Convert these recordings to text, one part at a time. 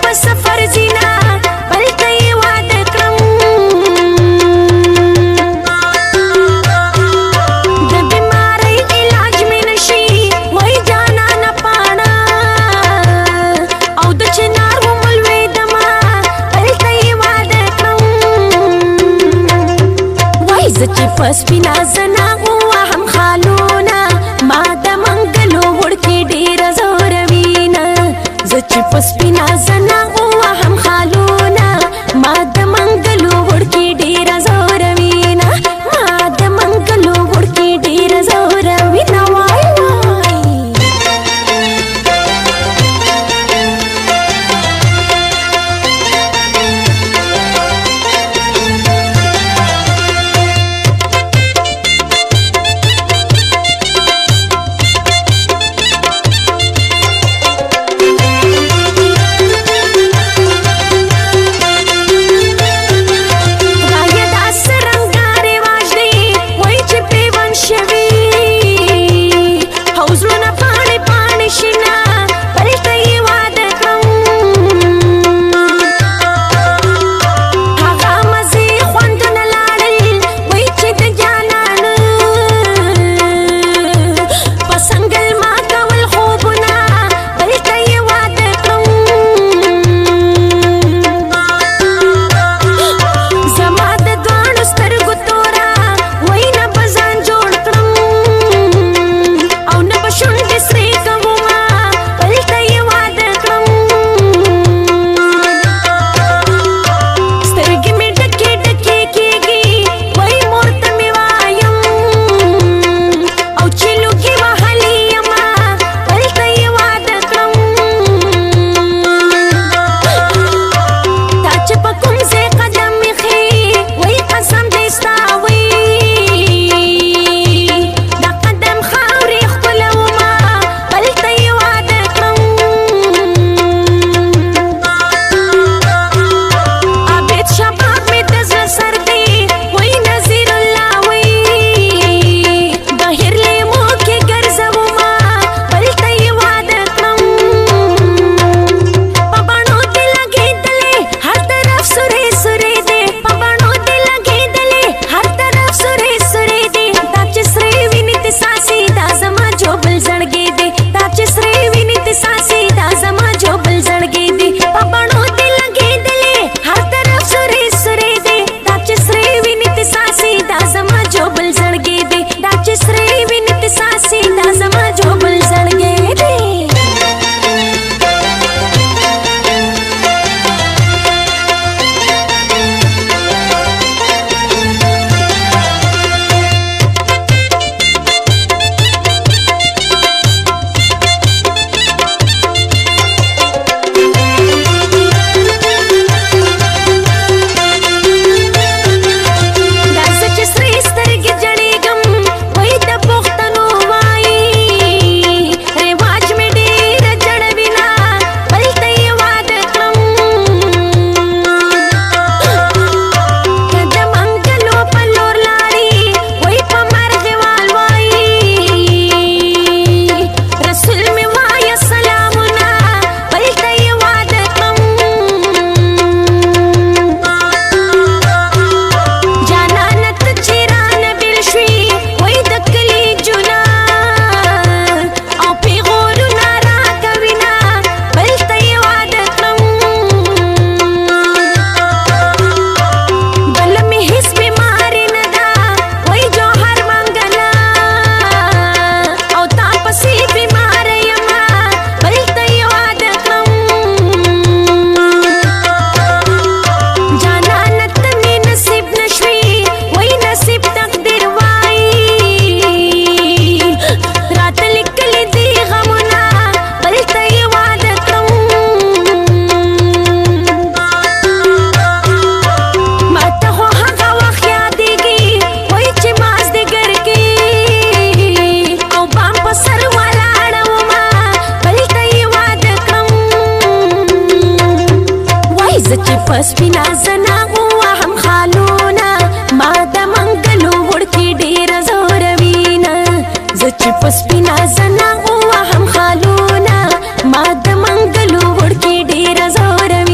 په سفر زینا بل ته یې واده کړم د بیمارۍ علاج مې نشي وای جانانه پاڼه او د چنار وملوېدمه بل ته یې واده کړم وای زه چې په سپینه زنه ووهم خالونه ما د منګلو وړکې ډېره زوروینه زه چې په سپینه زنه ووهم خالونه ما د منګلو وړکې ډېره زوروینه ما د منګلو وړکې ډېره زوروینه وای وای سپینا زنا وهم خالونه ما د منګلو وړکې ډېر زوروینه زه چې په سپینا زنا وهم خالونه ما د منګلو وړکې ډېر زوروینه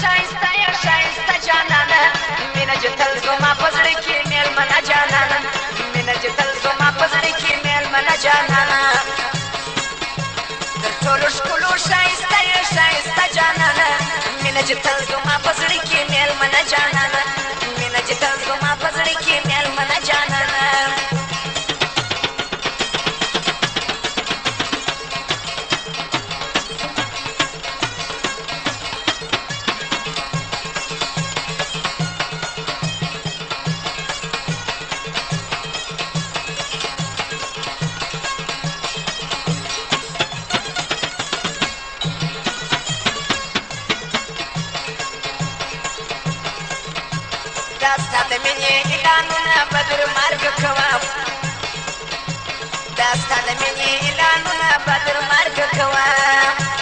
شایسته یا شایسته جانانه مینه چې تل زما په زړه کې میلمنه جانانه مینه چې تل زما په زړه کې میلمنه جانانه تر ټولو ښکلو شایسته یا شایسته جانانه مینه چې تل زما په زړه کې میلمنه جانانه مینه چې تل زما په زړه کې میلمنه جانانه داستا د مینې اعلانونه بدر مرګ کوم داستا د مینې اعلانونه بدر مرګ کوم